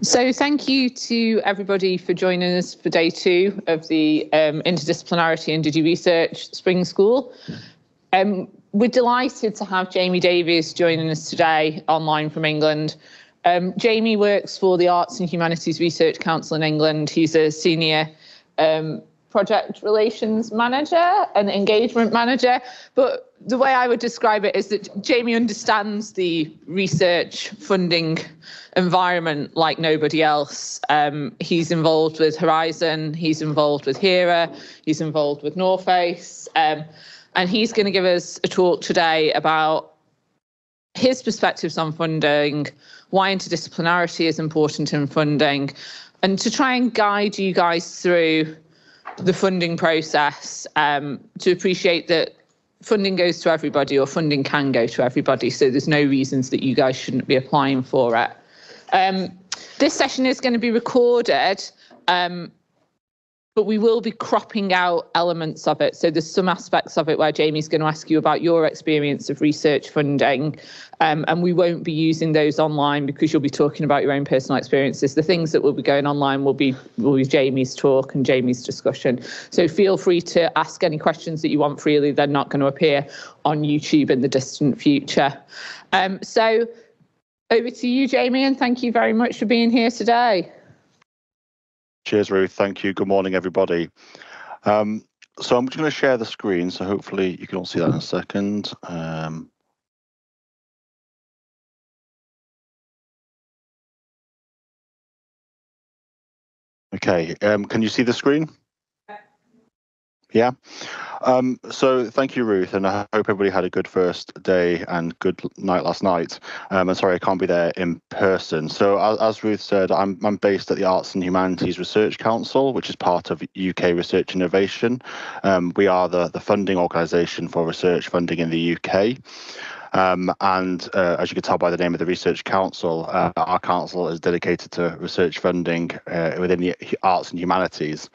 So thank you to everybody for joining us for day 2 of the Interdisciplinarity and Digi Research Spring School. We're delighted to have Jamie Davies joining us today online from England. Jamie works for the Arts and Humanities Research Council in England. He's a senior project relations manager and engagement manager. But the way I would describe it is that Jamie understands the research funding environment like nobody else. He's involved with Horizon, he's involved with HERA, he's involved with North Face, and he's going to give us a talk today about his perspectives on funding, why interdisciplinarity is important in funding, and to try and guide you guys through the funding process, to appreciate that funding goes to everybody, or funding can go to everybody, so there's no reasons that you guys shouldn't be applying for it. This session is going to be recorded, but we will be cropping out elements of it. So there's some aspects of it where Jamie's going to ask you about your experience of research funding, and we won't be using those online because you'll be talking about your own personal experiences. The things that will be going online will be Jamie's talk and Jamie's discussion. So feel free to ask any questions that you want freely. They're not going to appear on YouTube in the distant future. So over to you, Jamie, and thank you very much for being here today. Cheers, Ruth. Thank you. Good morning, everybody. So I'm just going to share the screen, so hopefully you can all see that in a second. Okay, can you see the screen? Yeah. So thank you, Ruth, and I hope everybody had a good first day and good night last night. And sorry I can't be there in person. So as Ruth said, I'm based at the Arts and Humanities Research Council, which is part of UK Research Innovation. We are the funding organisation for research funding in the UK. As you can tell by the name of the Research Council, our council is dedicated to research funding within the arts and humanities.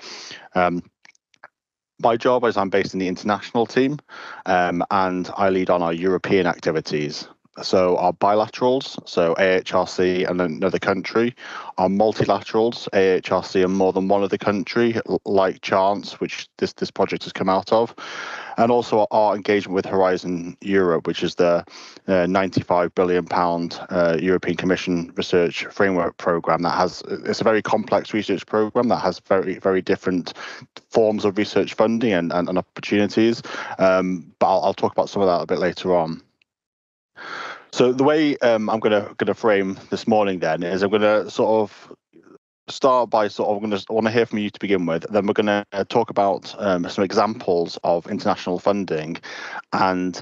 My job is I'm based in the international team, and I lead on our European activities. So our bilaterals, so AHRC and another country, our multilaterals, AHRC and more than one other country, like CHANSE, which this project has come out of, and also our engagement with Horizon Europe, which is the £95 billion European Commission research framework programme that has, it's a very complex research programme that has very, very different forms of research funding and opportunities, but I'll talk about some of that a bit later on. So the way I'm going to frame this morning then is I'm going to sort of start by I want to hear from you to begin with. Then we're going to talk about some examples of international funding, and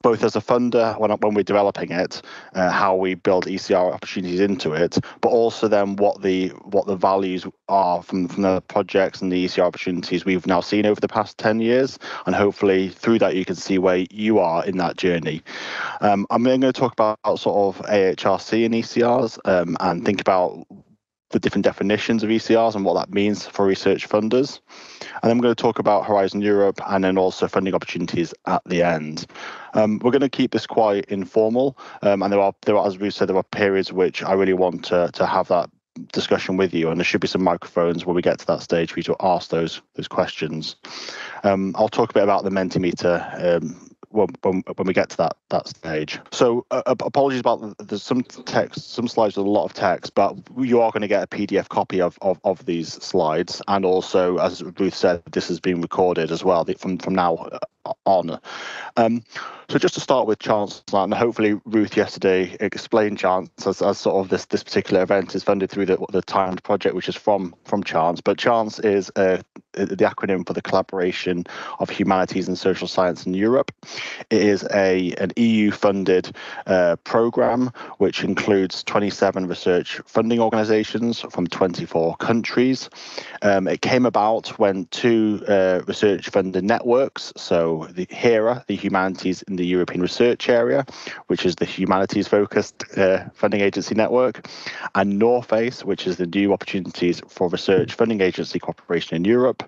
both as a funder when we're developing it, how we build ECR opportunities into it, but also then what the values are from the projects and the ECR opportunities we've now seen over the past 10 years, and hopefully through that you can see where you are in that journey. I'm then going to talk about sort of AHRC and ECRs, and think about the different definitions of ECRs and what that means for research funders. And then I'm going to talk about Horizon Europe and then also funding opportunities at the end. We're going to keep this quite informal, and there are, as we said, there are periods which I really want to have that discussion with you, and there should be some microphones when we get to that stage for you to ask those questions. I'll talk a bit about the Mentimeter when we get to that stage. So apologies about there's some text, some slides with a lot of text, but you are going to get a PDF copy of these slides, and also, as Ruth said, this has been recorded as well from now on. So just to start with CHANSE, and hopefully Ruth yesterday explained CHANSE as sort of this particular event is funded through the timed project, which is from CHANSE. But CHANSE is the acronym for the Collaboration of Humanities and Social Science in Europe. It is an EU-funded programme which includes 27 research funding organisations from 24 countries. It came about when two research funded networks, so the HERA, the Humanities in the European Research Area, which is the humanities-focused funding agency network, and North Face, which is the New Opportunities for Research Funding Agency Cooperation in Europe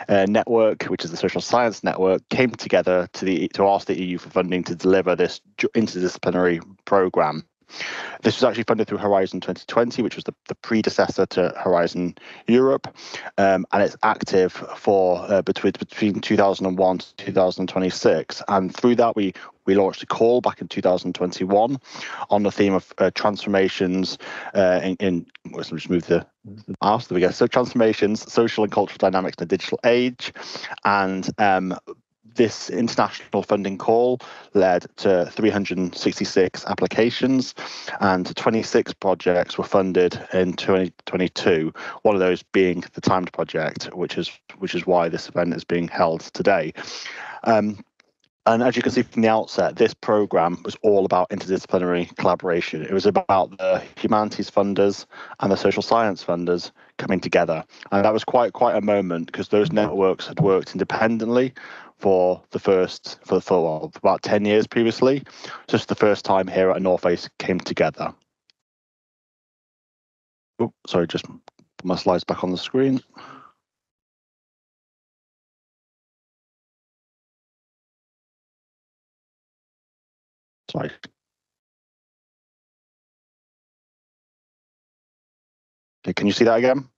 network, which is the social science network, came together to ask the EU for funding to deliver this interdisciplinary programme. This was actually funded through Horizon 2020, which was the predecessor to Horizon Europe, and it's active for between 2001 to 2026. And through that, we launched a call back in 2021 on the theme of transformations let's just move the mouse. There we go. So transformations, social and cultural dynamics in the digital age, and this international funding call led to 366 applications, and 26 projects were funded in 2022. One of those being the timed project, which is why this event is being held today. And as you can see from the outset, this programme was all about interdisciplinary collaboration. It was about the humanities funders and the social science funders coming together. And that was quite a moment, because those networks had worked independently for about 10 years previously. Just the first time here at North Face came together. Oh, sorry, just put my slides back on the screen. Sorry. Okay, can you see that again?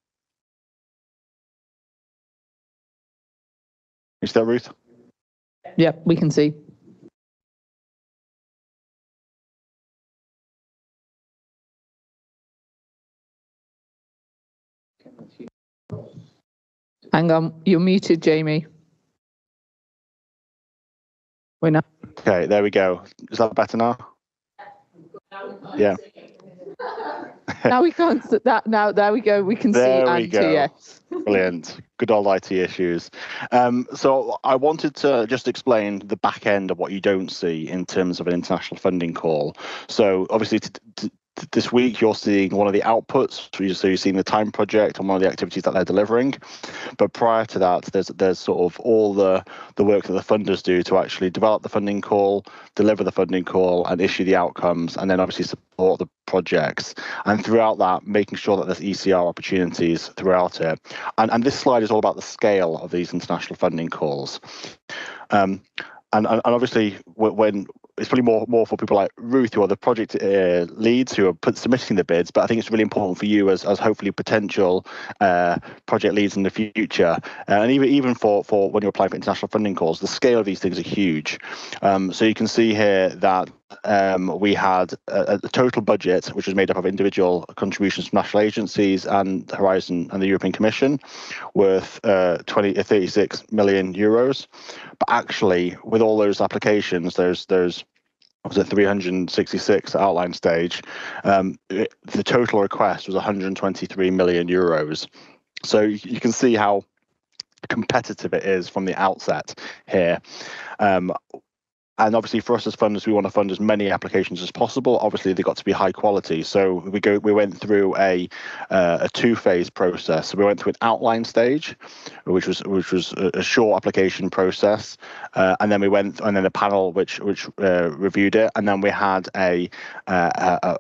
You see that, Ruth? Yep, we can see. Hang on, you're muted, Jamie. We're not. Okay, there we go. Is that better now? Yeah. Now we can't. Now there we go. We can see and hear. Brilliant. Good old IT issues. So I wanted to just explain the back end of what you don't see in terms of an international funding call. So obviously this week you're seeing one of the outputs, so you're seeing the time project and one of the activities that they're delivering. But prior to that, there's sort of all the work that the funders do to actually develop the funding call, deliver the funding call, and issue the outcomes, and then obviously support the projects. And throughout that, making sure that there's ECR opportunities throughout it. And this slide is all about the scale of these international funding calls. And obviously, when it's probably more for people like Ruth, who are the project leads who are submitting the bids, but I think it's really important for you as hopefully potential project leads in the future, and even for when you're applying for international funding calls, the scale of these things are huge. So you can see here that we had a total budget which was made up of individual contributions from national agencies and Horizon and the European Commission, worth 36 million euros. But actually, with all those applications, there's was at 366 outline stage. The total request was 123 million euros. So you can see how competitive it is from the outset here. And obviously for us as funders, we want to fund as many applications as possible. Obviously they've got to be high quality. So we went through a two-phase process. So we went through an outline stage, which was a short application process, and then a panel which reviewed it, and then we had a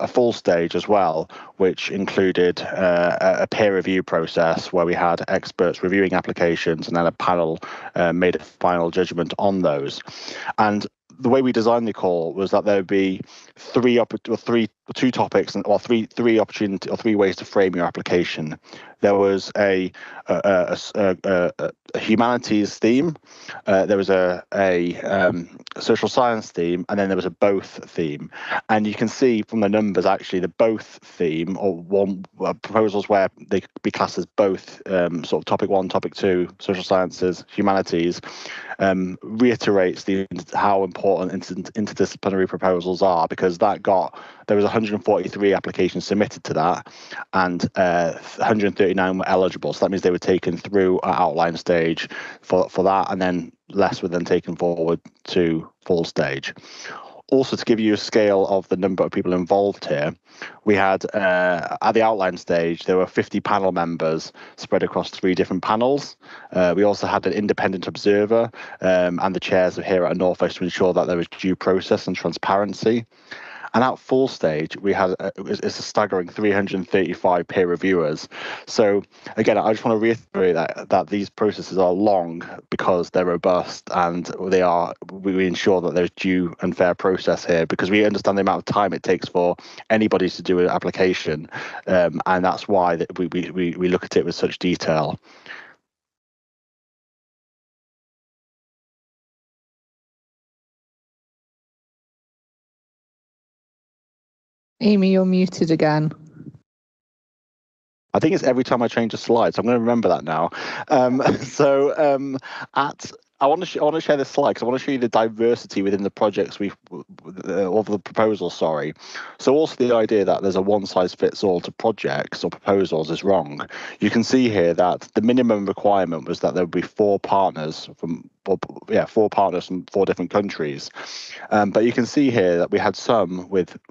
full stage as well, which included a peer review process where we had experts reviewing applications, and then a panel made a final judgment on those. And the way we designed the call was that there would be three topics or three opportunity or three ways to frame your application. There was a humanities theme, there was a social science theme, and then there was a both theme. And you can see from the numbers, actually, the both theme, or one proposals where they could be classed as both, sort of topic one, topic two, social sciences, humanities, reiterates how important interdisciplinary proposals are, because there was 143 applications submitted to that, and 139 were eligible. So that means they were taken through an outline stage for that, and then less were then taken forward to full stage. Also, to give you a scale of the number of people involved here, we had at the outline stage, there were 50 panel members spread across 3 different panels. We also had an independent observer and the chairs here at North Face to ensure that there was due process and transparency. And at full stage, we had it's a staggering 335 peer reviewers. So again, I just want to reiterate that these processes are long because they're robust, and we ensure that there's due and fair process here, because we understand the amount of time it takes for anybody to do an application, and that's why we look at it with such detail. Amy, you're muted again. I think it's every time I change a slide, so I'm going to remember that now. I want to share this slide because I want to show you the diversity within the projects or the proposals. Sorry. So also the idea that there's a one-size-fits-all to projects or proposals is wrong. You can see here that the minimum requirement was that there would be four partners from 4 different countries. But you can see here that we had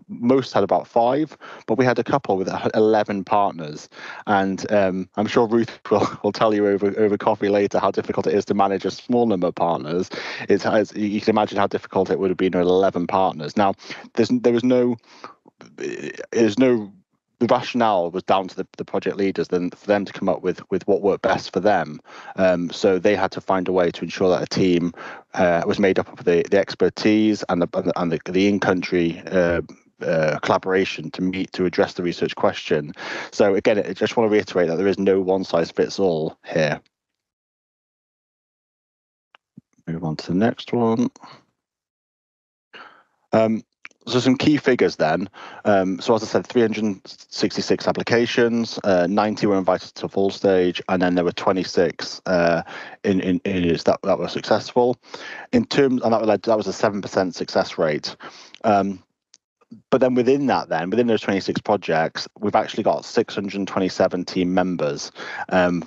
most had about 5, but we had a couple with 11 partners. And I'm sure Ruth will tell you over coffee later how difficult it is to manage a small number of partners. You can imagine how difficult it would have been with 11 partners. Now, the rationale was down to the project leaders then for them to come up with what worked best for them. So they had to find a way to ensure that a team was made up of the expertise and the in-country collaboration to address the research question. So again, I just want to reiterate that there is no one size fits all here. Move on to the next one. So some key figures then. So as I said, 366 applications, 90 were invited to full stage, and then there were 26 that were successful. And that was a 7% success rate. But then within those 26 projects, we've actually got 627 team members. And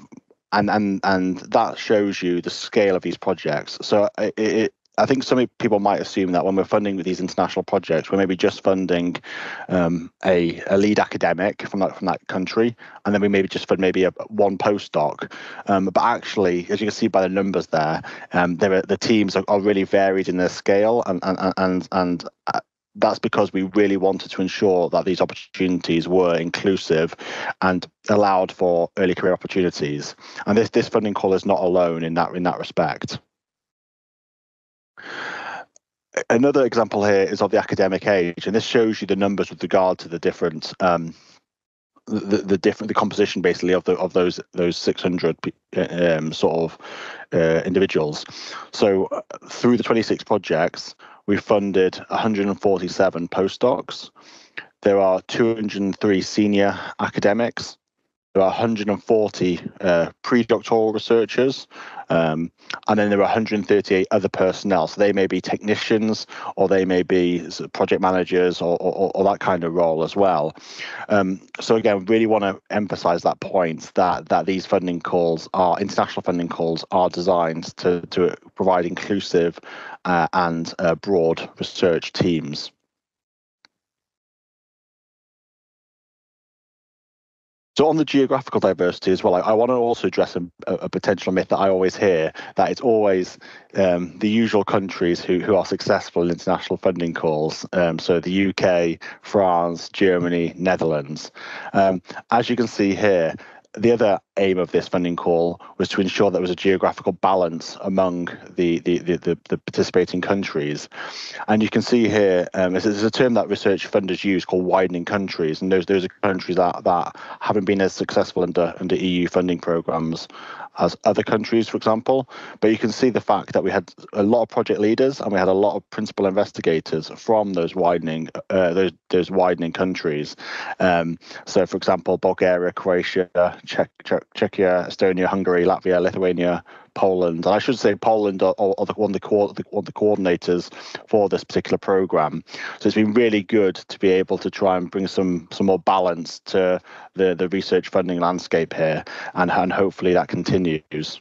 that shows you the scale of these projects. So I think some people might assume that when we're funding with these international projects, we're maybe just funding a lead academic from that country, and then we maybe just fund one postdoc. But actually, as you can see by the numbers there, the teams are really varied in their scale, and that's because we really wanted to ensure that these opportunities were inclusive and allowed for early career opportunities. And this funding call is not alone in that respect. Another example here is of the academic age, and this shows you the numbers with regard to the different the composition basically of those 600 individuals. So through the 26 projects, we funded 147 postdocs. There are 203 senior academics. There are 140 pre-doctoral researchers, and then there are 138 other personnel. So they may be technicians, or they may be project managers, or that kind of role as well. So again, really want to emphasize that point that these international funding calls are designed to provide inclusive and broad research teams. So on the geographical diversity as well, I want to also address a potential myth that I always hear, that it's always the usual countries who are successful in international funding calls. So the UK, France, Germany, Netherlands. As you can see here, the other aim of this funding call was to ensure there was a geographical balance among the participating countries. And you can see here, there's a term that research funders use called widening countries, and those are countries that haven't been as successful under EU funding programs as other countries, for example. But you can see the fact that we had a lot of project leaders and we had a lot of principal investigators from those widening countries. So, for example, Bulgaria, Croatia, Czechia, Estonia, Hungary, Latvia, Lithuania, Poland, and I should say Poland are one of the coordinators for this particular program. So it's been really good to be able to try and bring some more balance to the research funding landscape here, and hopefully that continues.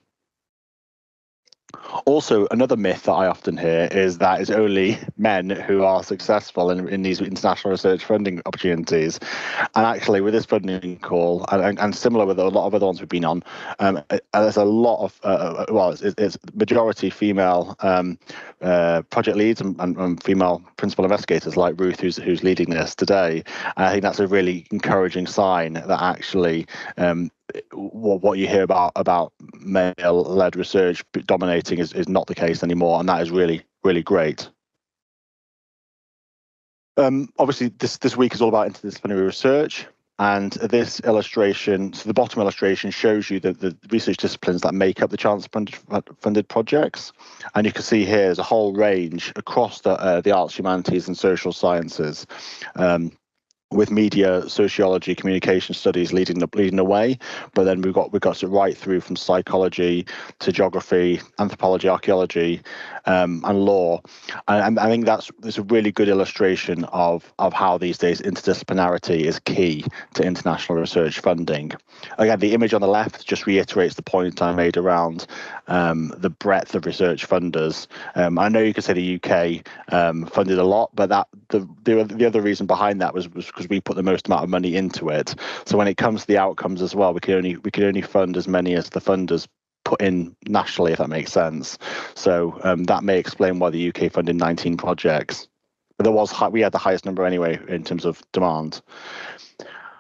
Also, another myth that I often hear is that it's only men who are successful in these international research funding opportunities. And actually, with this funding call, and similar with a lot of other ones we've been on, there's a lot of, it's majority female project leads and female principal investigators like Ruth, who's leading this today. And I think that's a really encouraging sign that actually what you hear about male-led research dominating is not the case anymore, and that is really, really great. Obviously, this week is all about interdisciplinary research, and this illustration, so the bottom illustration shows you the research disciplines that make up the chance-funded projects, and you can see here there's a whole range across the arts, humanities, and social sciences. With media, sociology, communication studies leading the way, but then we've got it right through from psychology to geography, anthropology, archaeology, and law. And I think that's a really good illustration of how these days interdisciplinarity is key to international research funding. Again, the image on the left just reiterates the point I made around the breadth of research funders. I know you could say the UK funded a lot, but the other reason behind that was because we put the most amount of money into it. So when it comes to the outcomes as well, we can only fund as many as the funders put in nationally, if that makes sense. So that may explain why the UK funded 19 projects. But we had the highest number anyway in terms of demand.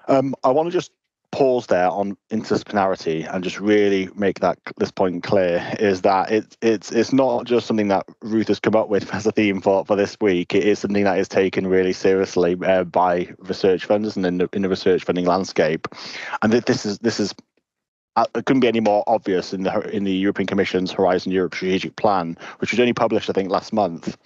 I want to just pause there on interdisciplinarity and just really make this point clear, is that it's not just something that Ruth has come up with as a theme for this week. It is something that is taken really seriously by research funders and in the research funding landscape. And this is it couldn't be any more obvious in the European Commission's Horizon Europe strategic plan, which was only published, I think, last month.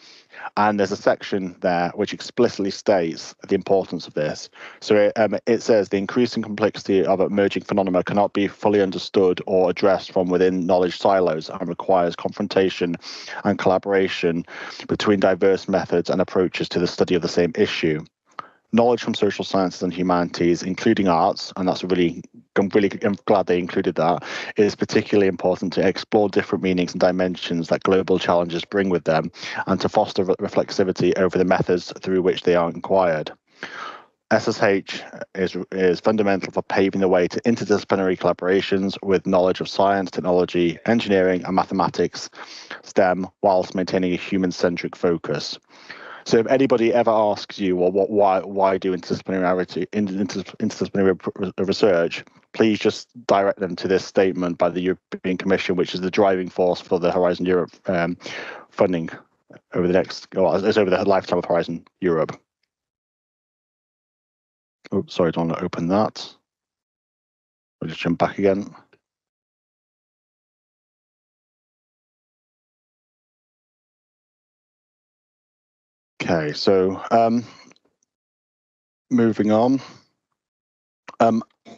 And there's a section there which explicitly states the importance of this. So it says the increasing complexity of emerging phenomena cannot be fully understood or addressed from within knowledge silos and requires confrontation and collaboration between diverse methods and approaches to the study of the same issue. Knowledge from social sciences and humanities, including arts, and I'm glad they included that, is particularly important to explore different meanings and dimensions that global challenges bring with them, and to foster reflexivity over the methods through which they are inquired. SSH is fundamental for paving the way to interdisciplinary collaborations with knowledge of science, technology, engineering, and mathematics, STEM, whilst maintaining a human-centric focus. So if anybody ever asks you, well, why do interdisciplinary research, please just direct them to this statement by the European Commission, which is the driving force for the Horizon Europe funding over it's over the lifetime of Horizon Europe. Oh, sorry, I don't want to open that. I'll just jump back again. Okay, so moving on.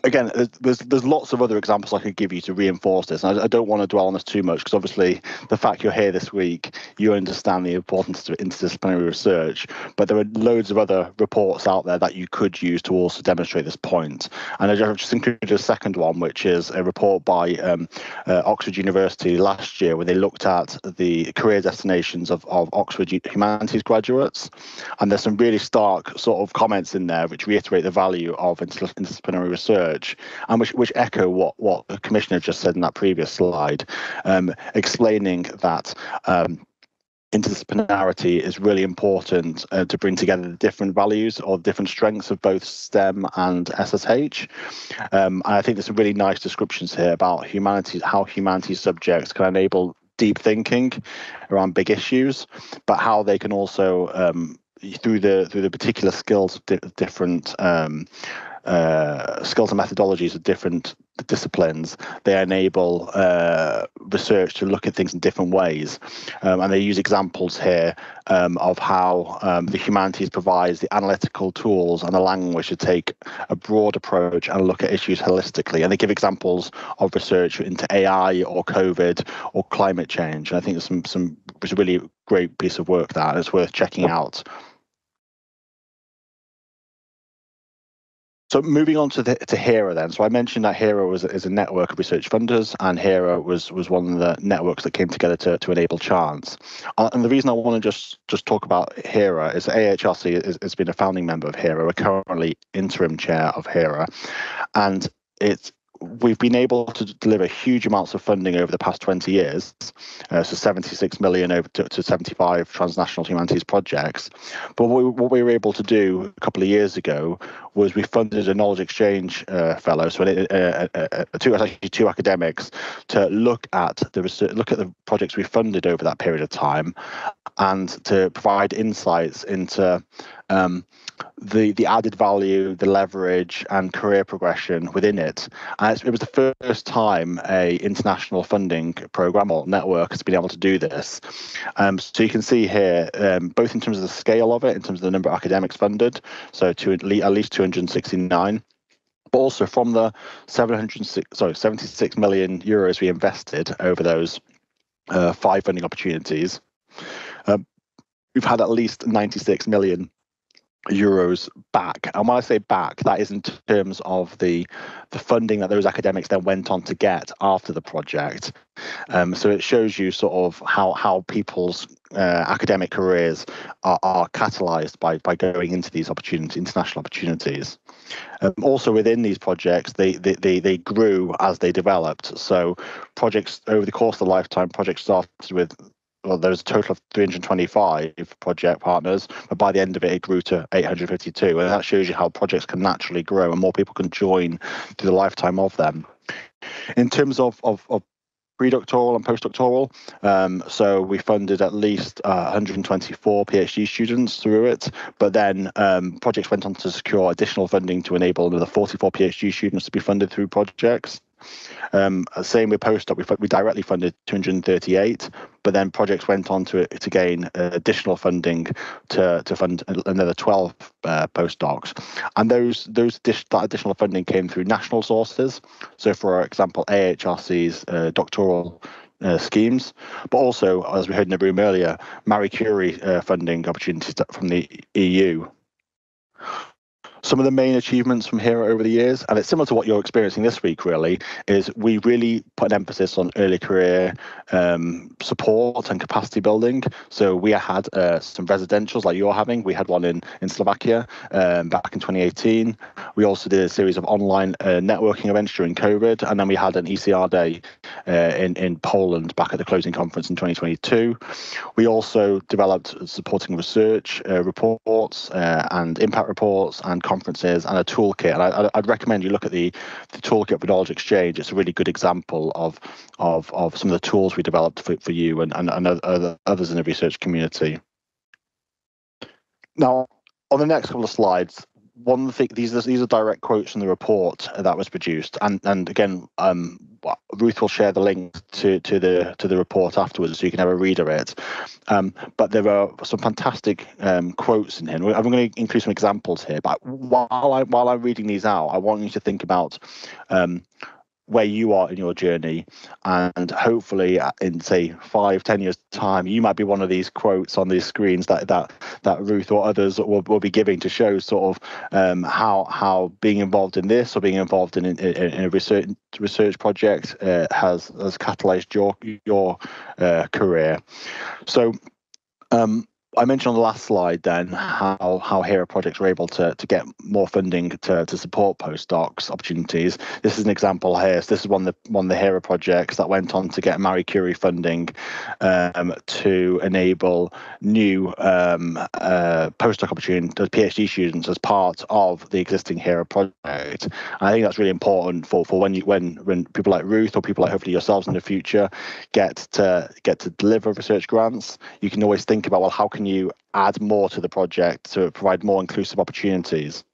Again, there's lots of other examples I could give you to reinforce this. And I don't want to dwell on this too much, because obviously the fact you're here this week, you understand the importance of interdisciplinary research. But there are loads of other reports out there that you could use to also demonstrate this point. And I've just included a second one, which is a report by Oxford University last year, where they looked at the career destinations of Oxford Humanities graduates. And there's some really stark sort of comments in there which reiterate the value of interdisciplinary research, and which echo what the Commissioner just said in that previous slide, explaining that interdisciplinarity is really important to bring together the different values or different strengths of both STEM and SSH. And I think there's some really nice descriptions here about how humanities subjects can enable deep thinking around big issues, but how they can also through the particular skills of different skills and methodologies of different disciplines, they enable research to look at things in different ways. And they use examples here of how the humanities provides the analytical tools and the language to take a broad approach and look at issues holistically. And they give examples of research into AI or COVID or climate change. And I think there's it's a really great piece of work that it's worth checking out. So moving on to HERA then. So I mentioned that HERA is a network of research funders, and HERA was one of the networks that came together to enable CHANSE. And the reason I want to just talk about HERA is that AHRC has been a founding member of HERA. We're currently interim chair of HERA, and we've been able to deliver huge amounts of funding over the past 20 years, so 76 million over to 75 transnational humanities projects. But what we were able to do a couple of years ago was we funded a knowledge exchange fellow, so two academics, to look at the projects we funded over that period of time, and to provide insights into the added value, the leverage, and career progression within it. And it was the first time a international funding program or network has been able to do this. So you can see here, both in terms of the scale of it, in terms of the number of academics funded, so to at least 269. But also from the 76 million euros we invested over those 5 funding opportunities, we've had at least 96 million euros back. And when I say back, that is in terms of the funding that those academics then went on to get after the project. So it shows you sort of how people's academic careers are catalyzed by going into these international opportunities. Also within these projects, they grew as they developed. So projects over the course of the lifetime, projects started with, well, there's a total of 325 project partners, but by the end of it, it grew to 852. And that shows you how projects can naturally grow and more people can join through the lifetime of them. In terms of pre-doctoral and postdoctoral, so we funded at least 124 PhD students through it, but then projects went on to secure additional funding to enable another 44 PhD students to be funded through projects. Same with postdoc, we directly funded 238, but then projects went on to gain additional funding to fund another 12 postdocs, and that additional funding came through national sources. So, for example, AHRC's doctoral schemes, but also, as we heard in the room earlier, Marie Curie funding opportunities from the EU. Some of the main achievements from HERA over the years, and it's similar to what you're experiencing this week, really, is we really put an emphasis on early career support and capacity building. So we had some residentials like you're having. We had one in Slovakia back in 2018. We also did a series of online networking events during COVID, and then we had an ECR day in Poland back at the closing conference in 2022. We also developed supporting research reports and impact reports and conferences and a toolkit. And I'd recommend you look at the toolkit for knowledge exchange. It's a really good example of some of the tools we developed for you and others in the research community. Now, on the next couple of slides, one thing, these are direct quotes from the report that was produced, and again, Ruth will share the link to the report afterwards, so you can have a read of it. But there are some fantastic quotes in here. I'm going to include some examples here. But while I'm reading these out, I want you to think about where you are in your journey, and hopefully in say 5-10 years time you might be one of these quotes on these screens that Ruth or others will be giving to show sort of how being involved in this or being involved in a research project has catalyzed your career. So I mentioned on the last slide then how HERA projects were able to get more funding to support postdocs opportunities. This is an example here. So this is one of the HERA projects that went on to get Marie Curie funding to enable new postdoc opportunities, PhD students, as part of the existing HERA project. And I think that's really important for when people like Ruth or people like hopefully yourselves in the future get to deliver research grants. You can always think about, well, how can you add more to the project to provide more inclusive opportunities?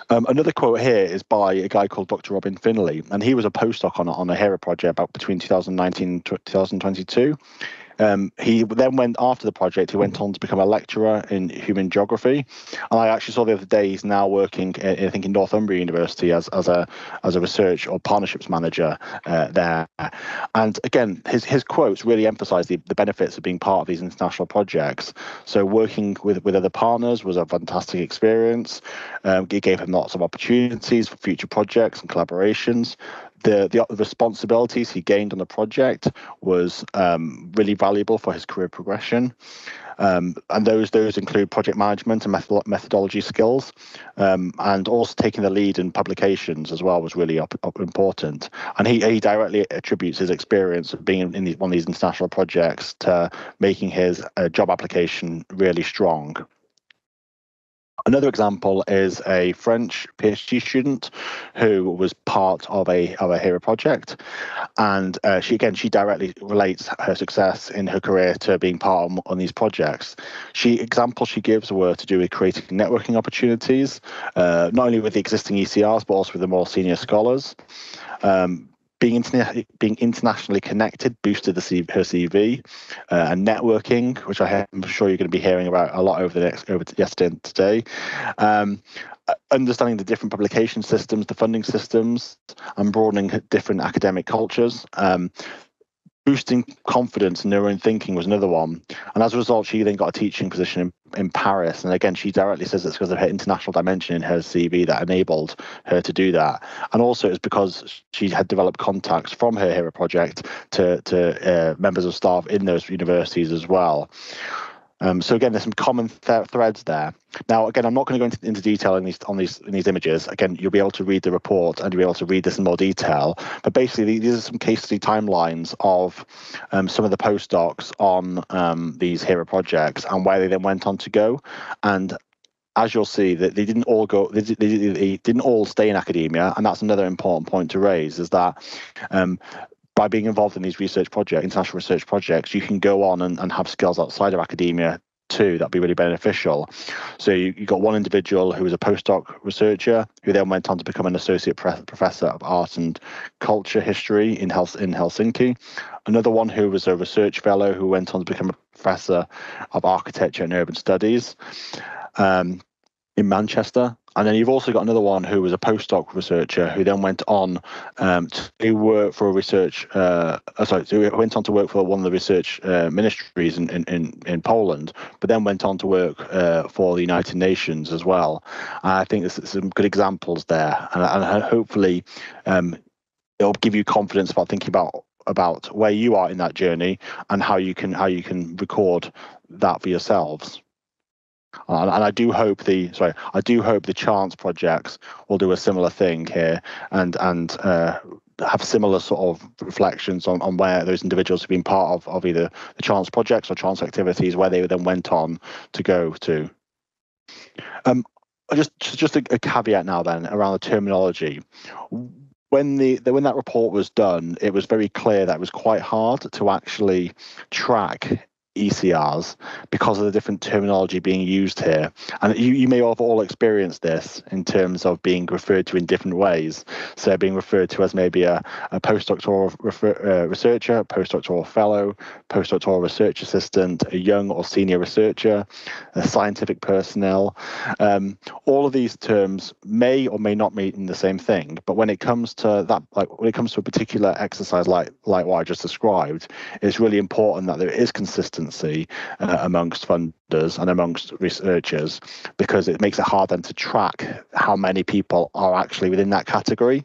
Another quote here is by a guy called Dr. Robin Finlay, and he was a postdoc on a HERA project between 2019 and 2022. He then went after the project. He went on to become a lecturer in human geography, and I actually saw the other day he's now working, I think, in Northumbria University as a research or partnerships manager there. And again, his quotes really emphasise the benefits of being part of these international projects. So working with other partners was a fantastic experience. It gave him lots of opportunities for future projects and collaborations. The responsibilities he gained on the project was really valuable for his career progression. And those include project management and methodology skills, and also taking the lead in publications as well was really important. And he directly attributes his experience of being in one of these international projects to making his job application really strong. Another example is a French PhD student who was part of a HERA project, and she directly relates her success in her career to being part on these projects. Examples she gives were to do with creating networking opportunities, not only with the existing ECRs but also with the more senior scholars. Being internationally connected boosted her CV, and networking, which I'm sure you're going to be hearing about a lot over yesterday and today. Understanding the different publication systems, the funding systems, and broadening different academic cultures. Boosting confidence in her own thinking was another one. And as a result, she then got a teaching position in Paris. And again, she directly says it's because of her international dimension in her CV that enabled her to do that. And also it's because she had developed contacts from her HERA project to members of staff in those universities as well. So again, there's some common threads there. Now, again, I'm not going to go into detail in these images. Again, you'll be able to read the report and you'll be able to read this in more detail. But basically, these are some case study timelines of some of the postdocs on these HERA projects and where they then went on to go. And as you'll see, that they didn't all go. They didn't all stay in academia, and that's another important point to raise. Is that by being involved in these international research projects, you can go on and have skills outside of academia too. That'd be really beneficial. So you got one individual who was a postdoc researcher who then went on to become an associate professor of art and culture history in Helsinki. Another one who was a research fellow who went on to become a professor of architecture and urban studies in Manchester. And then you've also got another one who was a postdoc researcher who then went on to work for a research. Went on to work for one of the research ministries in Poland, but then went on to work for the United Nations as well. I think there's some good examples there, and hopefully it'll give you confidence about thinking about where you are in that journey and how you can record that for yourselves. And I do hope the CHANSE projects will do a similar thing here and have similar sort of reflections on where those individuals have been part of either the CHANSE projects or CHANSE activities, where they then went on to go to. Just a caveat now then around the terminology. When that report was done, it was very clear that it was quite hard to actually track ECRs because of the different terminology being used here. And you may have all experienced this in terms of being referred to in different ways. So being referred to as maybe a postdoctoral researcher, postdoctoral fellow, postdoctoral research assistant, a young or senior researcher, a scientific personnel. All of these terms may or may not mean the same thing. But when it comes to that, when it comes to a particular exercise like what I just described, it's really important that there is consistency amongst funders and amongst researchers, because it makes it hard then to track how many people are actually within that category.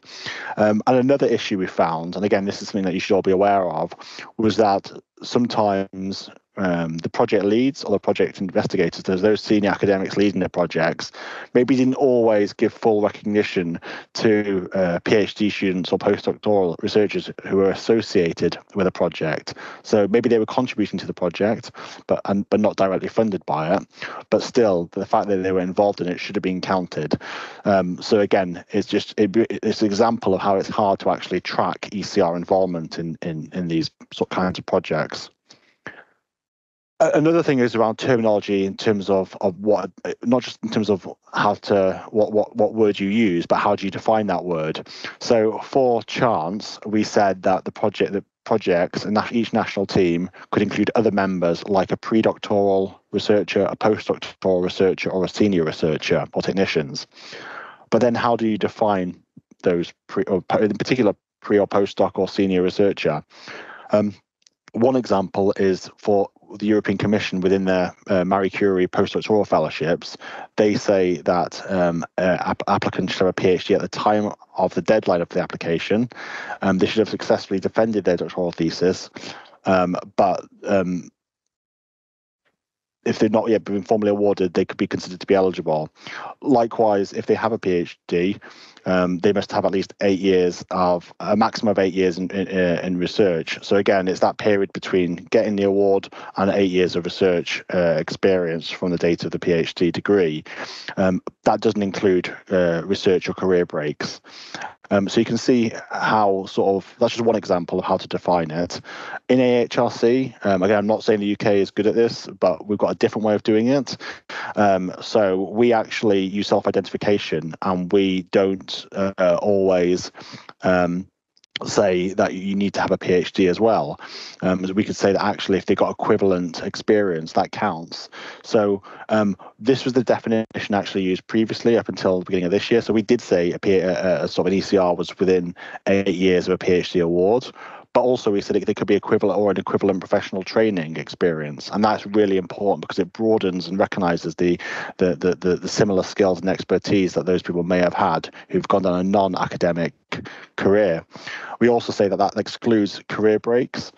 And another issue we found, and again, this is something that you should all be aware of, was that sometimes the project leads or the project investigators, those senior academics leading the projects, maybe didn't always give full recognition to PhD students or postdoctoral researchers who were associated with a project. So maybe they were contributing to the project, but not directly funded by it. But still, the fact that they were involved in it should have been counted. So again, it's an example of how it's hard to actually track ECR involvement in these kinds of projects. Another thing is around terminology in terms of what, not just in terms of what word you use, but how do you define that word. So for CHANSE, we said that the project, projects, and each national team could include other members like a pre-doctoral researcher, a postdoctoral researcher, or a senior researcher or technicians. But then how do you define those, in particular, pre or postdoc or senior researcher? One example is for the European Commission within their Marie Curie postdoctoral fellowships. They say that applicants should have a PhD at the time of the deadline of the application. They should have successfully defended their doctoral thesis, but if they've not yet been formally awarded, they could be considered to be eligible. Likewise, if they have a PhD, they must have at least 8 years of a maximum of 8 years in research. So again, it's that period between getting the award and 8 years of research experience from the date of the PhD degree. That doesn't include research or career breaks. So you can see how that's just one example of how to define it. In AHRC, again, I'm not saying the UK is good at this, but we've got a different way of doing it. So we actually use self-identification, and we don't always say that you need to have a PhD as well. We could say that actually if they've got equivalent experience, that counts. So this was the definition actually used previously up until the beginning of this year. So we did say a sort of an ECR was within 8 years of a PhD award. But also we said they could be equivalent or an equivalent professional training experience. And that's really important because it broadens and recognises the similar skills and expertise that those people may have had who've gone down a non-academic career. We also say that excludes career breaks,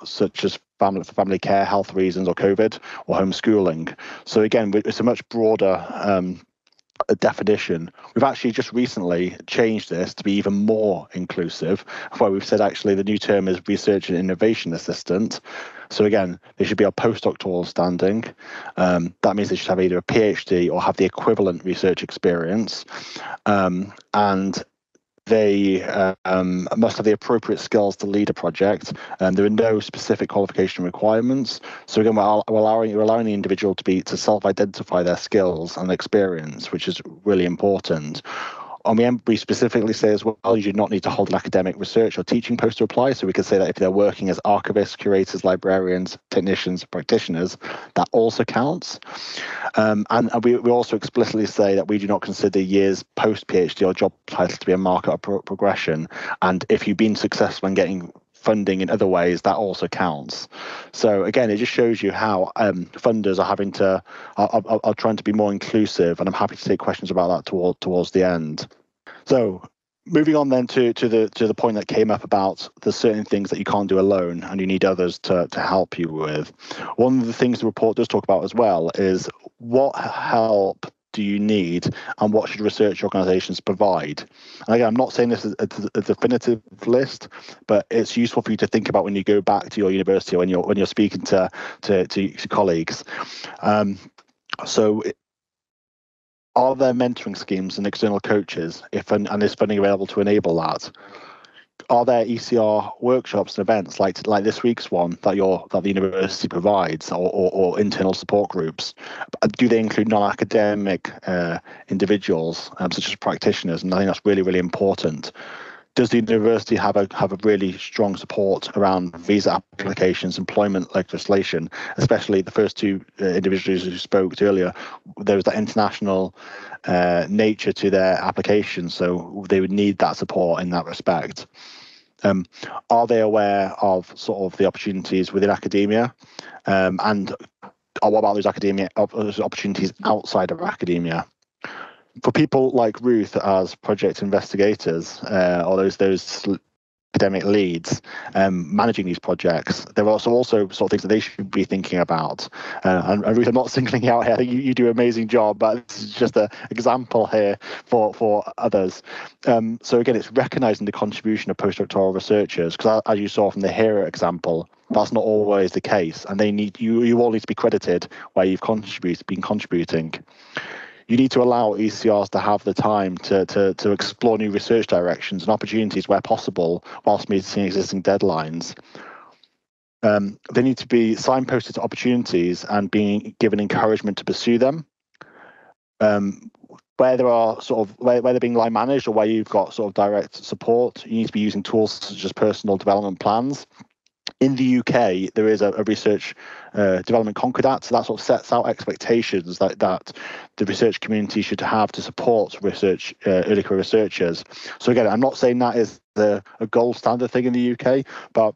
such as family care, health reasons, or COVID, or homeschooling. So again, it's a much broader a definition. We've actually just recently changed this to be even more inclusive, where we've said actually the new term is research and innovation assistant. So again, they should be a postdoctoral standing. That means they should have either a PhD or have the equivalent research experience. And they must have the appropriate skills to lead a project. There are no specific qualification requirements. So again, we're allowing the individual to self-identify their skills and experience, which is really important. And we specifically say as well, you do not need to hold an academic research or teaching post to apply. So we could say that if they're working as archivists, curators, librarians, technicians, practitioners, that also counts. And we also explicitly say that we do not consider years post-PhD or job title to be a marker of progression. And if you've been successful in getting funding in other ways, that also counts. So again, it just shows you how funders are trying to be more inclusive, and I'm happy to take questions about that towards the end. So moving on then to the point that came up about there's certain things that you can't do alone and you need others to help you with. One of the things the report does talk about as well is what help do you need and what should research organisations provide? And again, I'm not saying this is a definitive list, but it's useful for you to think about when you go back to your university or when you're speaking to colleagues. So are there mentoring schemes and external coaches and is funding available to enable that? Are there ECR workshops and events like this week's one that the university provides, or internal support groups? Do they include non-academic individuals, such as practitioners? And I think that's really, really important. Does the university have a really strong support around visa applications, employment legislation, especially the first two individuals who spoke earlier? There was that international nature to their application, so they would need that support in that respect. Are they aware of sort of the opportunities within academia, and what about those opportunities outside of academia? For people like Ruth as project investigators, or those academic leads managing these projects, there are also sort of things that they should be thinking about. And Ruth, I'm not singling you out here. I think you do an amazing job, but this is just an example here for others. So again, it's recognising the contribution of postdoctoral researchers, because as you saw from the HERA example, that's not always the case, and you all need to be credited where you've been contributing. You need to allow ECRs to have the time to explore new research directions and opportunities where possible, whilst meeting existing deadlines. They need to be signposted to opportunities and being given encouragement to pursue them. where there are sort of where they're being line managed or where you've got sort of direct support, you need to be using tools such as personal development plans. In the UK, there is a research development concordat, so that sort of sets out expectations that the research community should have to support research, early career researchers. So again, I'm not saying that is a gold standard thing in the UK, but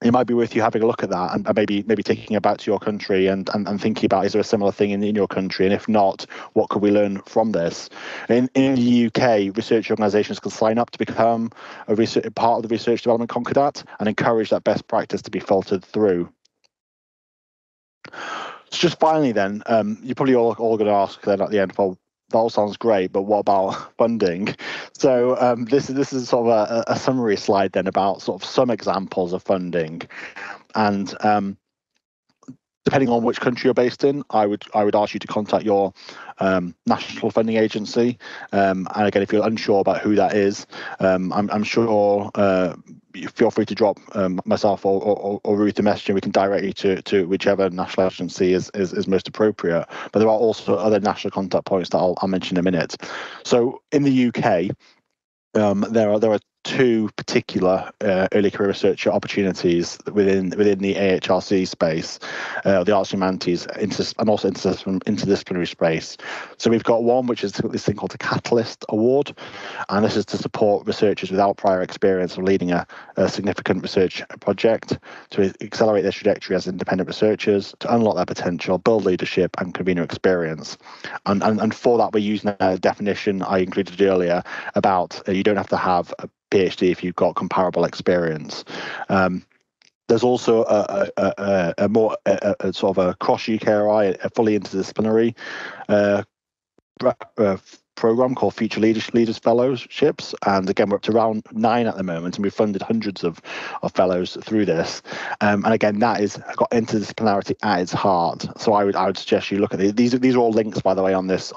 it might be worth you having a look at that and maybe taking it back to your country and thinking about, is there a similar thing in your country? And if not, what could we learn from this? In the UK, research organisations can sign up to become a part of the Research Development Concordat and encourage that best practice to be filtered through. So just finally then, you're probably all going to ask then at the end, well, that all sounds great, but what about funding? So this is sort of a summary slide then about sort of some examples of funding, and depending on which country you're based in, I would ask you to contact your national funding agency. And again, if you're unsure about who that is, I'm sure feel free to drop myself or Ruth a message, and we can direct you to whichever national agency is most appropriate. But there are also other national contact points that I'll mention in a minute. So in the UK, there are two particular early career research opportunities within the AHRC space, the arts and humanities, and also interdisciplinary space. So we've got one which is this thing called the Catalyst Award, and this is to support researchers without prior experience of leading a significant research project, to accelerate their trajectory as independent researchers, to unlock their potential, build leadership and convener experience. And for that, we're using a definition I included earlier about you don't have to have a PhD if you've got comparable experience. There's also a more sort of a cross UKRI, a fully interdisciplinary program called Future Leaders Fellowships, and again we're up to round 9 at the moment, and we've funded hundreds of fellows through this. And again, that is got interdisciplinarity at its heart. So I would suggest you look at these. These are all links, by the way, on this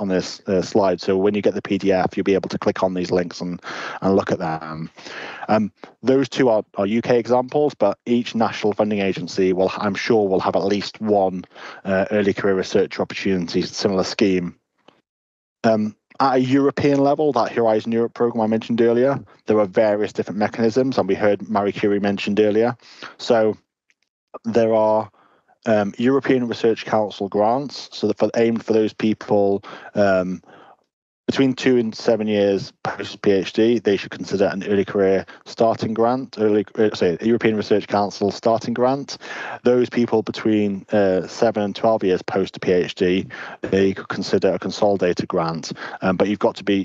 slide. So when you get the PDF, you'll be able to click on these links and look at them. Those two are UK examples, but each national funding agency I'm sure will have at least one early career research opportunity similar scheme. At a European level, that Horizon Europe programme I mentioned earlier, there are various different mechanisms, and we heard Marie Curie mentioned earlier. So there are European Research Council grants, so aimed for those people between 2 and 7 years post PhD, they should consider an early career starting grant, European Research Council starting grant. Those people between 7 and 12 years post PhD, they could consider a consolidated grant. But you've got to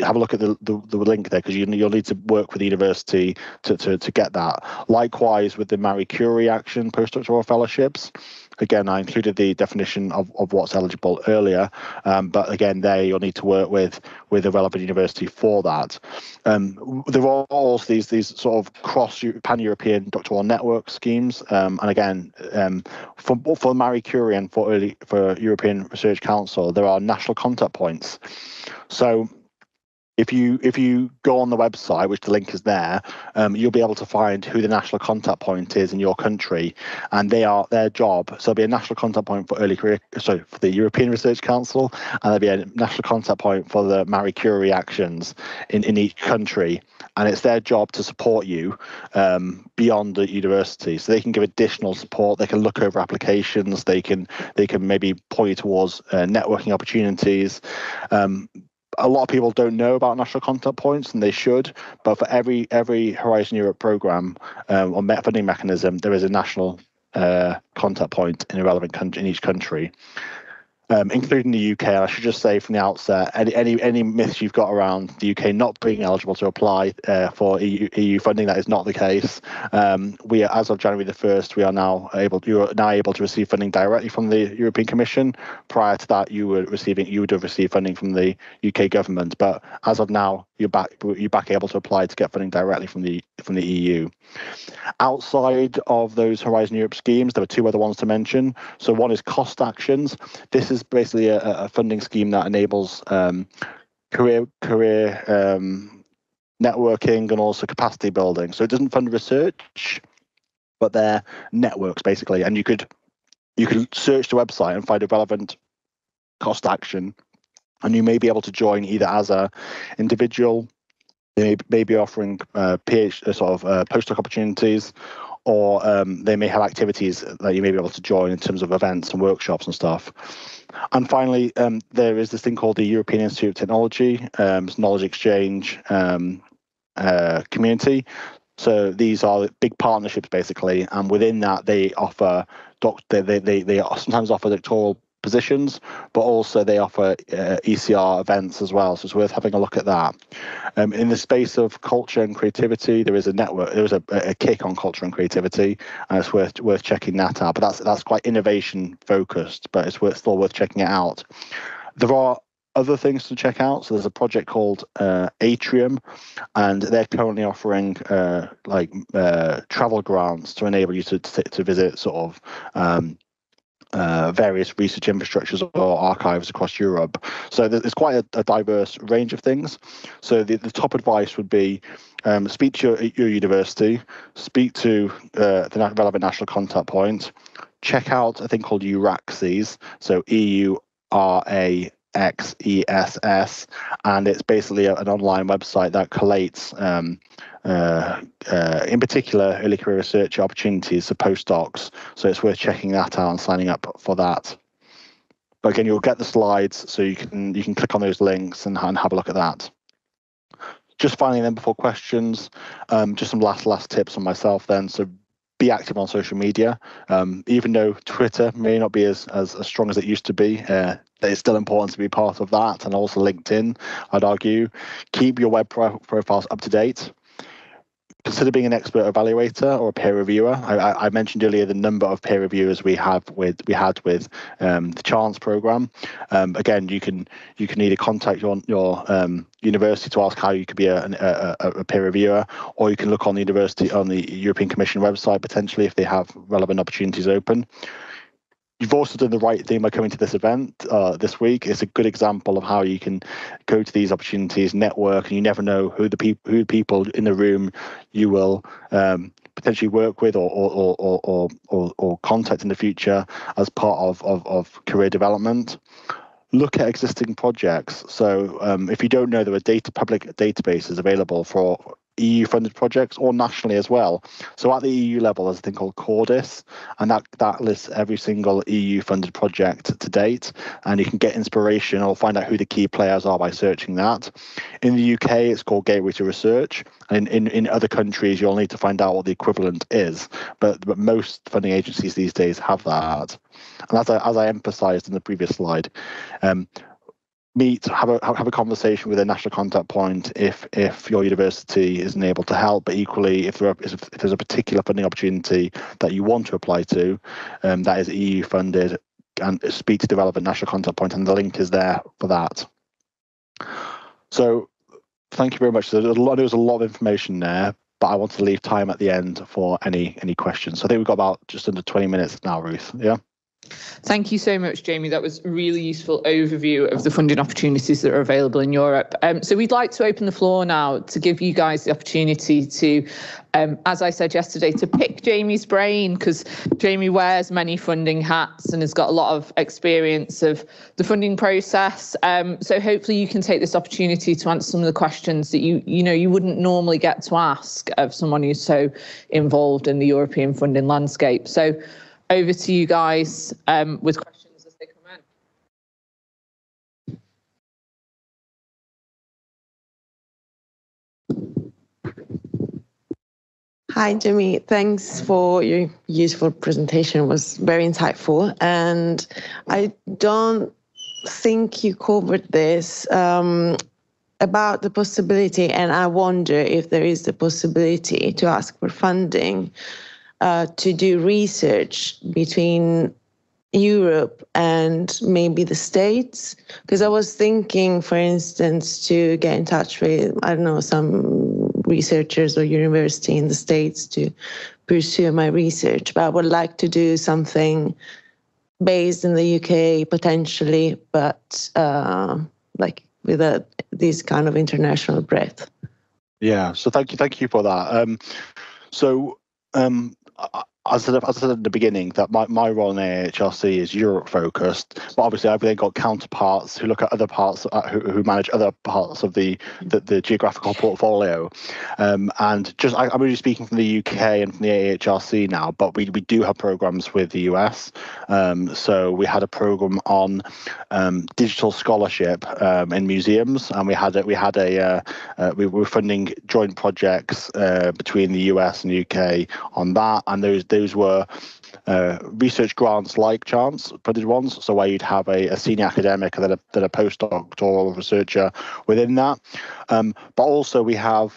have a look at the link there, because you'll need to work with the university to get that. Likewise with the Marie Curie Action postdoctoral fellowships. Again, I included the definition of what's eligible earlier, but again, there you'll need to work with the relevant university for that. There are also these sort of pan-European doctoral network schemes, and again, for Marie Curie and for European Research Council, there are national contact points. So if you go on the website, which the link is there, you'll be able to find who the national contact point is in your country, and their job. So there'll be a national contact point for for the European Research Council, and there'll be a national contact point for the Marie Curie actions in each country, and it's their job to support you beyond the university. So they can give additional support. They can look over applications. They can maybe point you towards networking opportunities. A lot of people don't know about national contact points, and they should. But for every Horizon Europe program or funding mechanism, there is a national contact point in a relevant country in each country, including the UK. And I should just say from the outset, any myths you've got around the UK not being eligible to apply for EU funding, that is not the case. We are, as of January the 1st, you are now able to receive funding directly from the European Commission. Prior to that, you would have received funding from the UK government. But as of now, you're back able to apply to get funding directly from the EU. Outside of those Horizon Europe schemes, there are two other ones to mention. So one is cost actions. This is basically a funding scheme that enables career networking and also capacity building. So it doesn't fund research, but they're networks basically. And you could search the website and find a relevant cost action and you may be able to join either as a individual. They may be offering postdoc opportunities, or they may have activities that you may be able to join in terms of events and workshops and stuff. And finally, there is this thing called the European Institute of Technology, knowledge exchange community. So these are big partnerships basically, and within that they offer they sometimes offer doctoral positions, but also they offer ECR events as well. So it's worth having a look at that. In the space of culture and creativity, there is a network. There is a kick on culture and creativity, and it's worth checking that out. But that's quite innovation focused, but it's still worth checking it out. There are other things to check out. So there's a project called Atrium, and they're currently offering travel grants to enable you to visit sort of various research infrastructures or archives across Europe. So there's quite a diverse range of things. So the top advice would be speak to your university, speak to the relevant national contact point, check out a thing called EURAXES, so EURAXESS, and it's basically an online website that collates in particular early career research opportunities for postdocs. So it's worth checking that out and signing up for that. But again, you'll get the slides, so you can click on those links and have a look at that. Just finally, then, before questions, just some last tips on myself then. So be active on social media. Even though Twitter may not be as strong as it used to be, it's still important to be part of that, and also LinkedIn, I'd argue. Keep your web profiles up to date. Consider being an expert evaluator or a peer reviewer. I mentioned earlier the number of peer reviewers we had with the CHANSE program. Again, you can either contact your university to ask how you could be a peer reviewer, or you can look on the European Commission website potentially if they have relevant opportunities open. You've also done the right thing by coming to this event this week. It's a good example of how you can go to these opportunities, network, and you never know who the people in the room you will potentially work with or contact in the future as part of career development. Look at existing projects. So if you don't know, there are public databases available for EU-funded projects or nationally as well. So at the EU level, there's a thing called Cordis, and that lists every single EU-funded project to date, and you can get inspiration or find out who the key players are by searching that. In the UK, it's called Gateway to Research, and in other countries, you'll need to find out what the equivalent is, but most funding agencies these days have that. And as I emphasised in the previous slide, have a conversation with a national contact point if your university isn't able to help, but equally if there's a particular funding opportunity that you want to apply to that is EU funded, and speak to the relevant national contact point, and the link is there for that. So thank you very much. There was a lot of information there, but I want to leave time at the end for any questions. So I think we've got about just under 20 minutes now, Ruth. Yeah. Thank you so much, Jamie. That was a really useful overview of the funding opportunities that are available in Europe. So we'd like to open the floor now to give you guys the opportunity to, as I said yesterday, to pick Jamie's brain, because Jamie wears many funding hats and has got a lot of experience of the funding process. So hopefully you can take this opportunity to answer some of the questions that you wouldn't normally get to ask of someone who's so involved in the European funding landscape. So over to you guys with questions as they come in. Hi, Jamie. Thanks for your useful presentation. It was very insightful. And I don't think you covered this about the possibility, and I wonder if there is the possibility to ask for funding to do research between Europe and maybe the States, because I was thinking, for instance, to get in touch with, I don't know, some researchers or university in the States to pursue my research, but I would like to do something based in the UK potentially, but like with this kind of international breadth. Yeah, so thank you for that. as I said at the beginning, that my role in AHRC is Europe focused, but obviously I've then got counterparts who look at other parts, who manage other parts of the geographical portfolio. And just I'm really speaking from the UK and from the AHRC now, but we do have programs with the US. So we had a program on digital scholarship in museums, and we were funding joint projects between the US and UK on that, and those were research grants like CHANSE funded ones, so where you'd have a senior academic and then a postdoctoral researcher within that. But also we have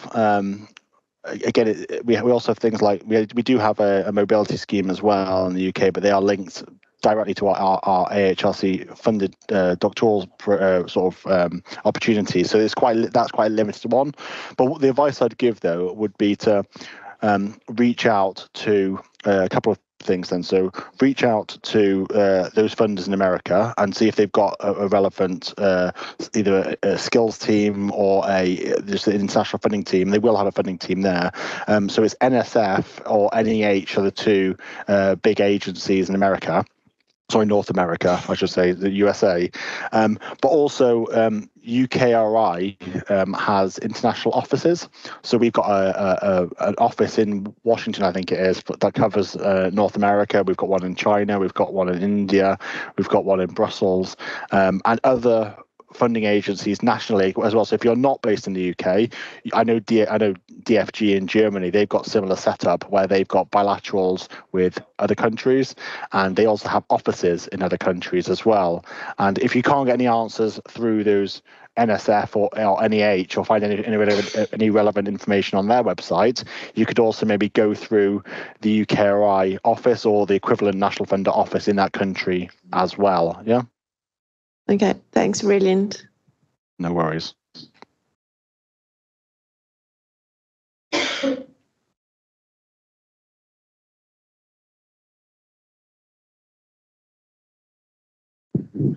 again, we also have things like we do have a mobility scheme as well in the UK, but they are linked directly to our AHRC funded doctoral opportunities. So that's quite a limited one. But the advice I'd give though would be to reach out to a couple of things then. So reach out to those funders in America and see if they've got a relevant either a skills team or just an international funding team. They will have a funding team there. So it's NSF or NEH are the two big agencies in America. Sorry, North America, I should say, the USA. But also UKRI has international offices. So we've got an office in Washington, I think it is, that covers North America. We've got one in China, we've got one in India, we've got one in Brussels, and other funding agencies nationally as well. So if you're not based in the UK, I know DFG in Germany, they've got similar setup where they've got bilaterals with other countries, and they also have offices in other countries as well. And if you can't get any answers through those NSF or NEH or find any relevant information on their website, you could also maybe go through the UKRI office or the equivalent national funder office in that country as well. Yeah. Okay, thanks, brilliant. No worries.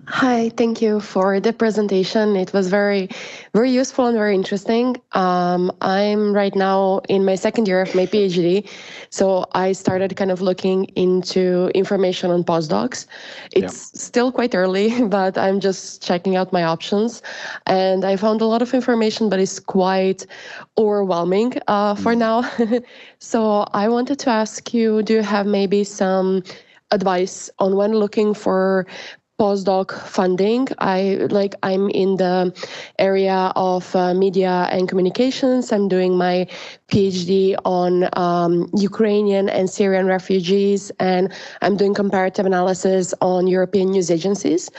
Hi, thank you for the presentation. It was very, very useful and very interesting. I'm right now in my second year of my PhD, so I started kind of looking into information on postdocs. It's still quite early, but I'm just checking out my options. And I found a lot of information, but it's quite overwhelming for now. So I wanted to ask you, do you have maybe some advice on when looking for postdoc funding? I'm in the area of media and communications. I'm doing my PhD on Ukrainian and Syrian refugees, and I'm doing comparative analysis on European news agencies.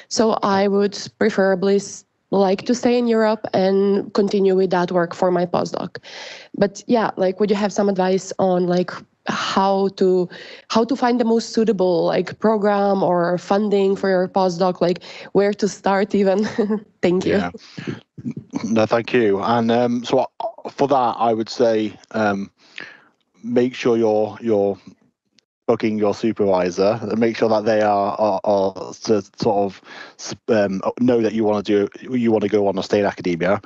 So I would preferably like to stay in Europe and continue with that work for my postdoc. But yeah, would you have some advice on how to find the most suitable program or funding for your postdoc, where to start even? Thank you. Yeah. No, thank you. And so for that, I would say make sure you're booking your supervisor and make sure that they are to sort of know that you want to go on or stay in academia,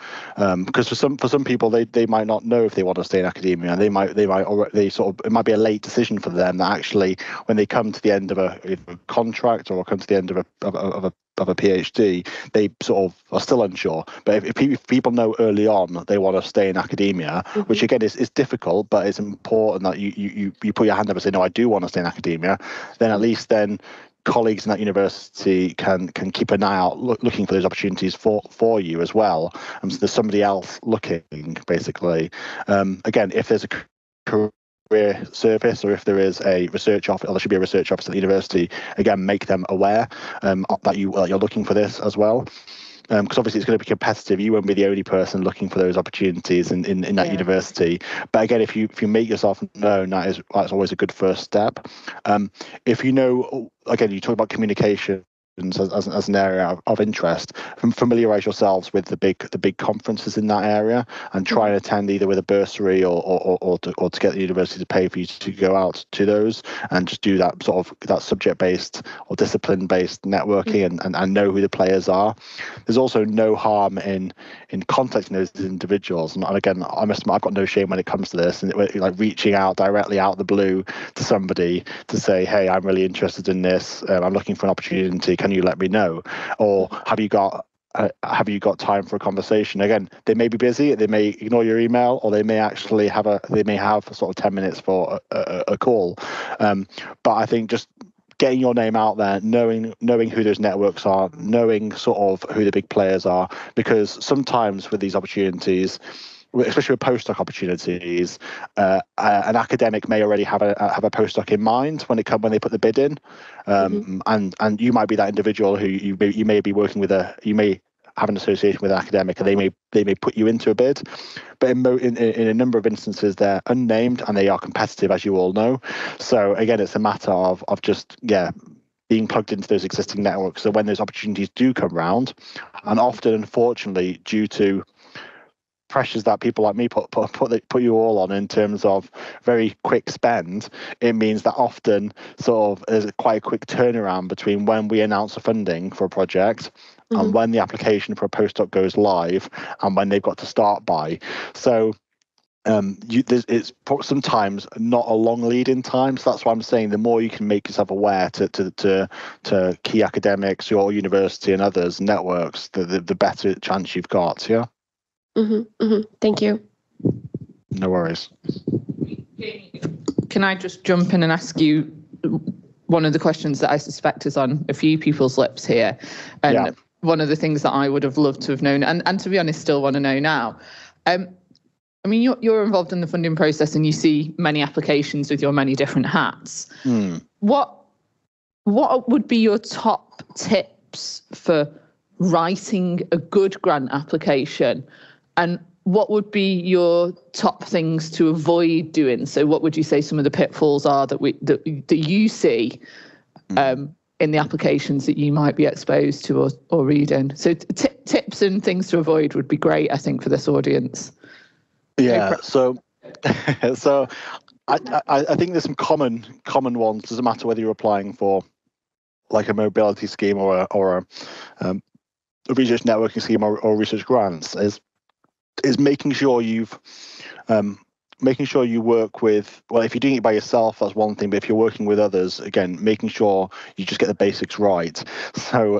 because for some people they might not know if they want to stay in academia. It might be a late decision for them that actually when they come to the end of a contract or come to the end of a PhD, they sort of are still unsure. But if people know early on that they want to stay in academia, which again is difficult, but it's important that you put your hand up and say, no, I do want to stay in academia, then at least then colleagues in that university can keep an eye out looking for those opportunities for you as well. So there's somebody else looking, basically. Again, if there's a career service or if there is a research office, or there should be a research office at the university, again, make them aware that you're looking for this as well. Because obviously it's going to be competitive. You won't be the only person looking for those opportunities in that university. But again, if you make yourself known, that's always a good first step. If you know, again, you talk about communication as an area of interest, familiarise yourselves with the big conferences in that area, and try and attend either with a bursary or to get the university to pay for you to go out to those, and just do that sort of that subject based or discipline based networking, and know who the players are. There's also no harm in contacting those individuals, and again, I must admit, I've got no shame when it comes to this, and like reaching out directly out of the blue to somebody to say, hey, I'm really interested in this, I'm looking for an opportunity, can you let me know? Or have you got time for a conversation? Again, they may be busy, they may ignore your email, or they may actually have sort of 10 minutes for a call. But I think just getting your name out there, knowing who those networks are, knowing sort of who the big players are, because sometimes with these opportunities, especially with postdoc opportunities, an academic may already have a postdoc in mind when they put the bid in, and you might be that individual who you may be working with you may have an association with an academic, and they may put you into a bid, but in a number of instances they're unnamed and they are competitive, as you all know. So again, it's a matter of just being plugged into those existing networks. So when those opportunities do come round, and often, unfortunately, due to pressures that people like me put you all on in terms of very quick spend, it means that often sort of there's quite a quick turnaround between when we announce a funding for a project and when the application for a postdoc goes live and when they've got to start by. So it's sometimes not a long lead in time, so that's why I'm saying the more you can make yourself aware to key academics, your university and others networks, the better chance you've got. Yeah. Thank you. No worries. Can I just jump in and ask you one of the questions that I suspect is on a few people's lips here, and one of the things that I would have loved to have known, and to be honest, still want to know now. I mean, you're involved in the funding process, and you see many applications with your many different hats. What would be your top tips for writing a good grant application? And what would be your top things to avoid doing? So what would you say some of the pitfalls are that you see in the applications that you might be exposed to or reading? So tips and things to avoid would be great, I think, for this audience. Yeah, so I think there's some common ones. Doesn't matter whether you're applying for like a mobility scheme or a research networking scheme or research grants, is making sure you work with, well, if you're doing it by yourself, that's one thing, but if you're working with others, again, making sure you just get the basics right. So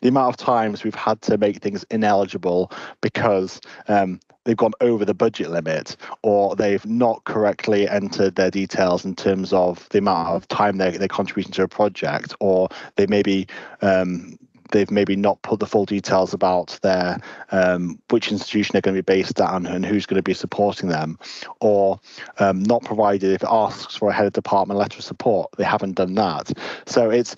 the amount of times we've had to make things ineligible because they've gone over the budget limit, or they've not correctly entered their details in terms of the amount of time they're contributing to a project, or they've maybe not put the full details about their which institution they're going to be based at and who's going to be supporting them, or not provided, if it asks for a head of department letter of support, they haven't done that. So it's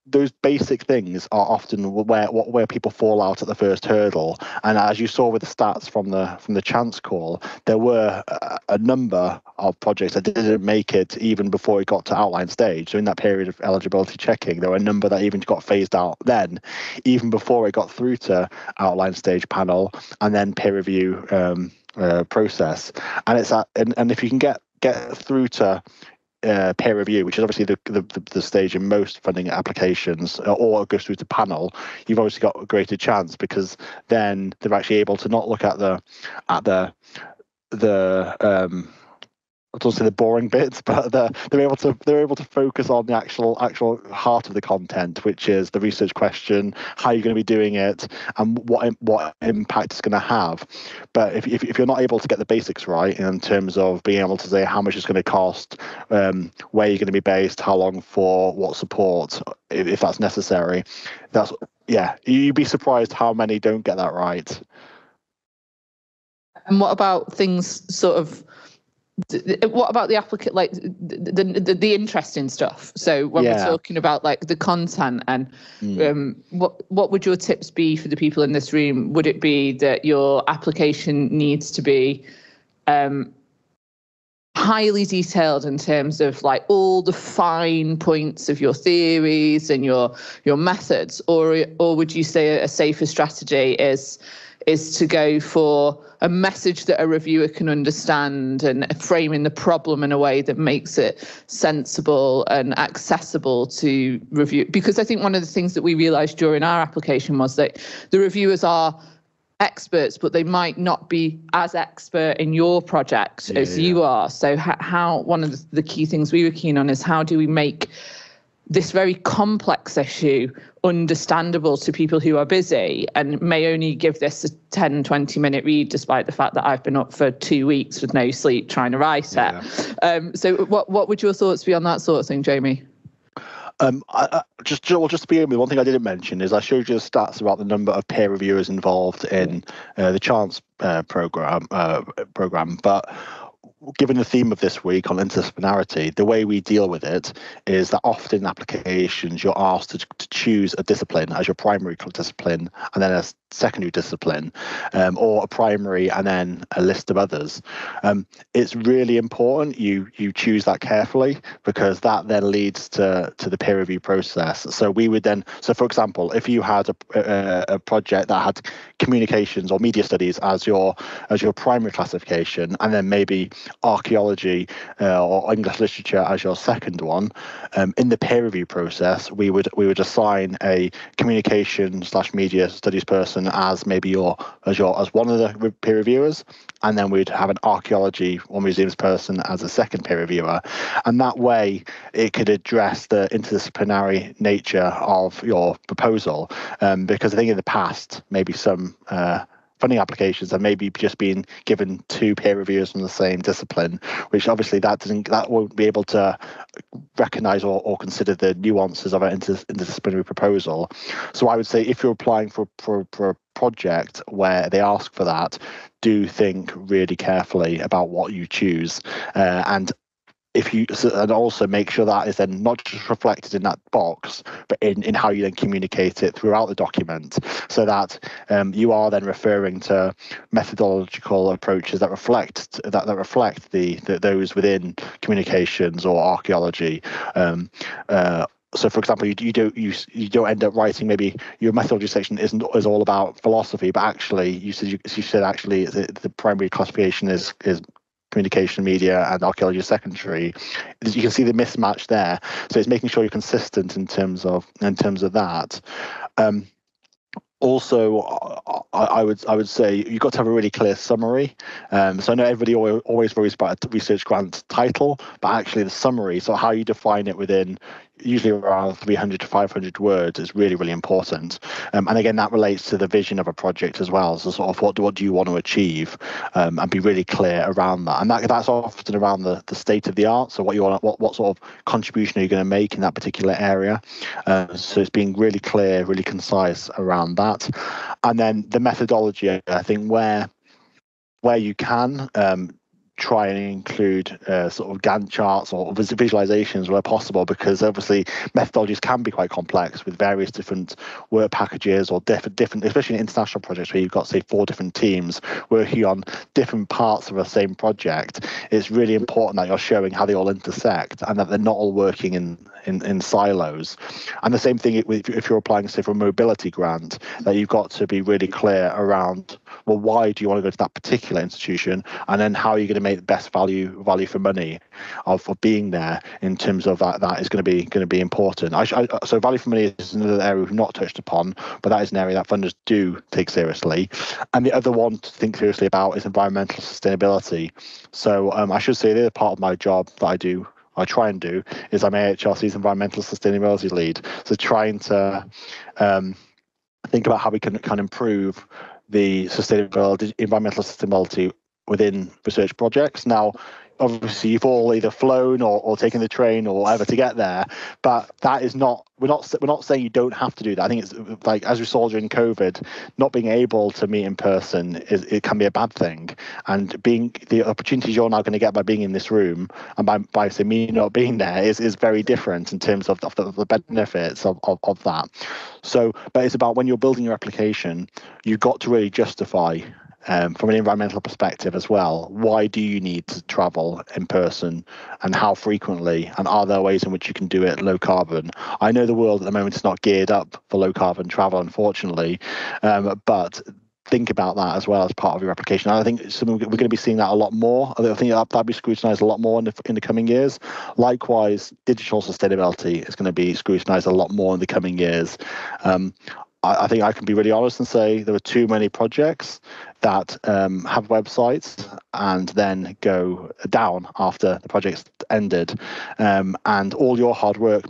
those basic things are often where people fall out at the first hurdle. And as you saw with the stats from the CHANSE call, there were a number of projects that didn't make it even before it got to outline stage. So in that period of eligibility checking, there were a number that even got phased out then, even before it got through to outline stage panel and then peer review process. And it's and if you can get through to peer review, which is obviously the stage in most funding applications, or goes through to panel, you've obviously got a greater chance, because then they're actually able to not look at the I don't say the boring bits, but they're able to focus on the actual heart of the content, which is the research question, how you're going to be doing it, and what impact it's going to have. But if you're not able to get the basics right in terms of being able to say how much it's going to cost, where you're going to be based, how long for, what support, if that's necessary, you'd be surprised how many don't get that right. And what about things sort of? What about the applicant, like the interesting stuff? So when we're talking about like the content and what would your tips be for the people in this room? Would it be that your application needs to be highly detailed in terms of like all the fine points of your theories and your methods, or would you say a safer strategy is to go for a message that a reviewer can understand and framing the problem in a way that makes it sensible and accessible to review? Because I think one of the things that we realised during our application was that the reviewers are experts, but they might not be as expert in your project as you are. So how one of the key things we were keen on is how do we make this very complex issue understandable to people who are busy and may only give this a 10-20 minute read, despite the fact that I've been up for 2 weeks with no sleep trying to write it. So what would your thoughts be on that sort of thing, Jamie? Just to begin with, one thing I didn't mention is I showed you the stats about the number of peer reviewers involved in the CHANSE program, but given the theme of this week on interdisciplinarity, the way we deal with it is that often in applications you're asked to choose a discipline as your primary discipline and then a secondary discipline, or a primary and then a list of others. It's really important you choose that carefully, because that then leads to the peer review process. So we would then, so for example, if you had a project that had communications or media studies as your primary classification, and then maybe archaeology or English literature as your second one, in the peer review process we would assign a communication/media studies person as maybe as one of the peer reviewers, and then we'd have an archaeology or museums person as a second peer reviewer. And that way it could address the interdisciplinary nature of your proposal, because I think in the past maybe some funding applications have maybe just been given 2 peer reviewers from the same discipline, which obviously that won't be able to recognise or consider the nuances of an interdisciplinary proposal. So I would say if you're applying for a project where they ask for that, do think really carefully about what you choose, and also make sure that is then not just reflected in that box, but in how you then communicate it throughout the document, so that you are then referring to methodological approaches that reflect those within communications or archaeology. So, for example, you don't end up writing, maybe your methodology section is all about philosophy, but actually you said actually the primary classification is communication, media, and archaeology secondary. You can see the mismatch there. So it's making sure you're consistent in terms of that. Also, I would say you've got to have a really clear summary. So I know everybody always worries about a research grant title, but actually the summary, so how you define it within usually around 300 to 500 words, is really, really important. And again, that relates to the vision of a project as well. So sort of what do you want to achieve, and be really clear around that. And that's often around the state of the art. So what sort of contribution are you going to make in that particular area? So it's being really clear, really concise around that. And then the methodology, I think where you can, try and include sort of Gantt charts or visualizations where possible, because obviously methodologies can be quite complex with various different work packages or different, especially in international projects where you've got, say, 4 different teams working on different parts of the same project. It's really important that you're showing how they all intersect and that they're not all working in silos. And the same thing if you're applying, say, for a mobility grant, that you've got to be really clear around, well, why do you want to go to that particular institution, and then how are you going to make the best value for money for being there, in terms of that is going to be important. So value for money is another area we've not touched upon, but that is an area that funders do take seriously. And the other one to think seriously about is environmental sustainability. So I should say the other part of my job that I try and do is I'm AHRC's environmental sustainability lead. So trying to think about how we can improve the environmental sustainability within research projects. Now, obviously, you've all either flown or taken the train or whatever to get there, but that is not. We're not saying you don't have to do that. I think it's like, as we saw during COVID, not being able to meet in person it can be a bad thing, and being the opportunities you're now going to get by being in this room and by say me not being there is very different in terms of the benefits of that. So, but it's about when you're building your application, you've got to really justify from an environmental perspective as well, why do you need to travel in person, and how frequently, and are there ways in which you can do it low carbon? I know the world at the moment is not geared up for low carbon travel, unfortunately, but think about that as well as part of your application. And I think we're going to be seeing that a lot more. I think that'll be scrutinised a lot more in the coming years. Likewise, digital sustainability is going to be scrutinised a lot more in the coming years. I think I can be really honest and say there are too many projects that have websites and then go down after the project's ended, and all your hard work.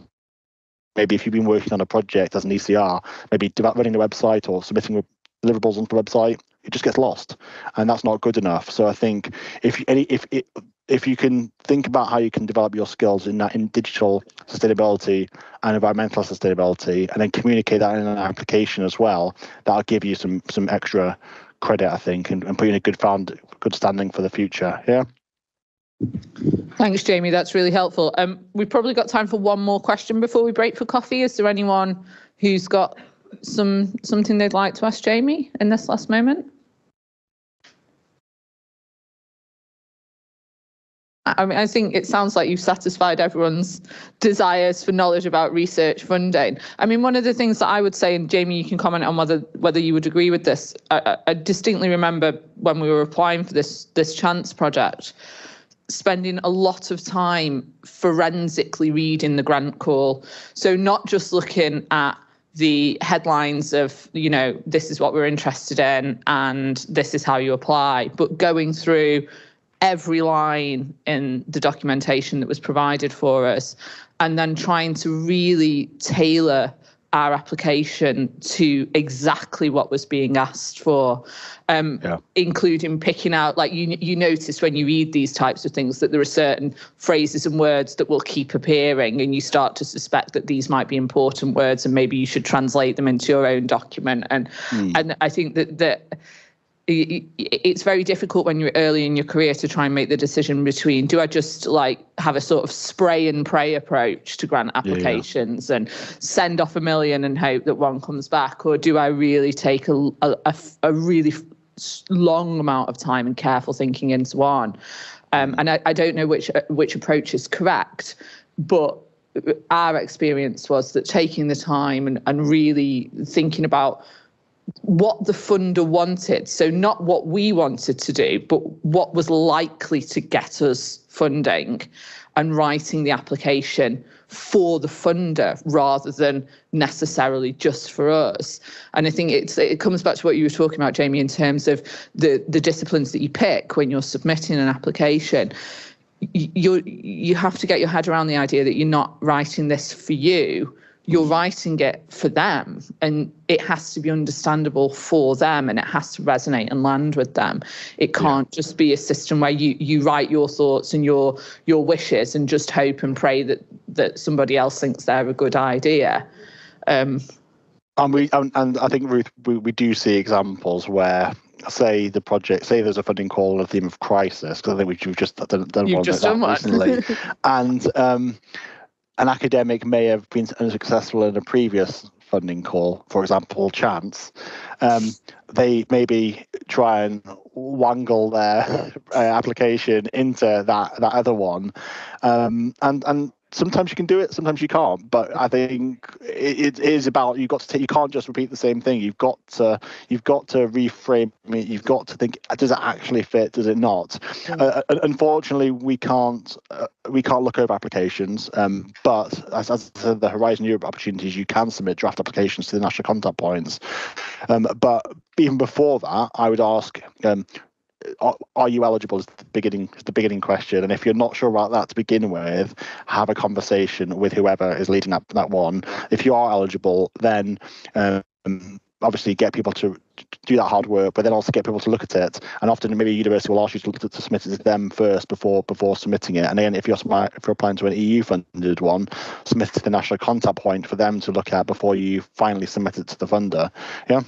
Maybe if you've been working on a project as an ECR, maybe running the website or submitting deliverables onto the website, it just gets lost, and that's not good enough. So I think if you can think about how you can develop your skills in digital sustainability and environmental sustainability, and then communicate that in an application as well, that'll give you some extra credit, I think, and put you in a good standing for the future. Yeah. Thanks, Jamie. That's really helpful. We've probably got time for one more question before we break for coffee. Is there anyone who's got something they'd like to ask Jamie in this last moment? I mean, I think it sounds like you've satisfied everyone's desires for knowledge about research funding. I mean, one of the things that I would say, and Jamie, you can comment on whether you would agree with this. I distinctly remember when we were applying for this CHANSE project, spending a lot of time forensically reading the grant call. So not just looking at the headlines of, this is what we're interested in and this is how you apply, but going through every line in the documentation that was provided for us, and then trying to really tailor our application to exactly what was being asked for, including picking out, like you notice when you read these types of things that there are certain phrases and words that will keep appearing, and you start to suspect that these might be important words and maybe you should translate them into your own document. And I think that it's very difficult when you're early in your career to try and make the decision between, do I just have a sort of spray and pray approach to grant applications and send off 1 million and hope that one comes back, or do I really take a really long amount of time and careful thinking into one? And I don't know which approach is correct, but our experience was that taking the time and really thinking about what the funder wanted, so not what we wanted to do, but what was likely to get us funding, and writing the application for the funder rather than necessarily just for us. And I think it comes back to what you were talking about, Jamie, in terms of the disciplines that you pick when you're submitting an application. You have to get your head around the idea that you're not writing this for you. You're writing it for them, and it has to be understandable for them, and it has to resonate and land with them. It can't just be a system where you write your thoughts and your wishes and just hope and pray that somebody else thinks they're a good idea. And I think, Ruth, we do see examples where, say there's a funding call on a theme of crisis, because I think we've just done one recently, and an academic may have been unsuccessful in a previous funding call, for example, CHANSE. They maybe try and wangle their application into that other one, and sometimes you can do it, sometimes you can't. But I think it is about, you can't just repeat the same thing. You've got to reframe it. You've got to think, does it actually fit? Does it not? Unfortunately, we can't look over applications. But as I said, the Horizon Europe opportunities, you can submit draft applications to the national contact points. But even before that, I would ask, are you eligible is the beginning question. And if you're not sure about that to begin with, have a conversation with whoever is leading that one. If you are eligible, then obviously get people to do that hard work, but then also get people to look at it. And often maybe a university will ask you to submit it to them first before submitting it. And then if you're applying to an EU funded one, submit it to the national contact point for them to look at before you finally submit it to the funder. Yeah.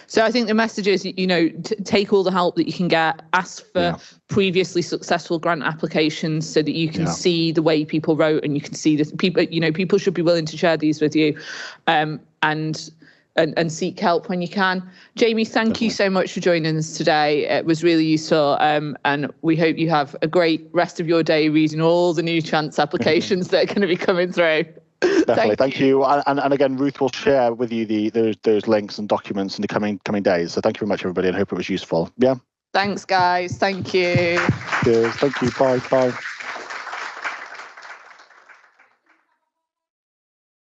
So I think the message is, take all the help that you can get, ask for previously successful grant applications so that you can see the way people wrote, and you can see that people should be willing to share these with you. And and seek help when you can. Jamie, thank you so much for joining us today. It was really useful, and we hope you have a great rest of your day reading all the new CHANSE applications that are going to be coming through. Definitely, thank you. And again, Ruth will share with you those links and documents in the coming days. So thank you very much, everybody, and hope it was useful. Yeah. Thanks, guys. Thank you. Cheers. Thank you. Bye.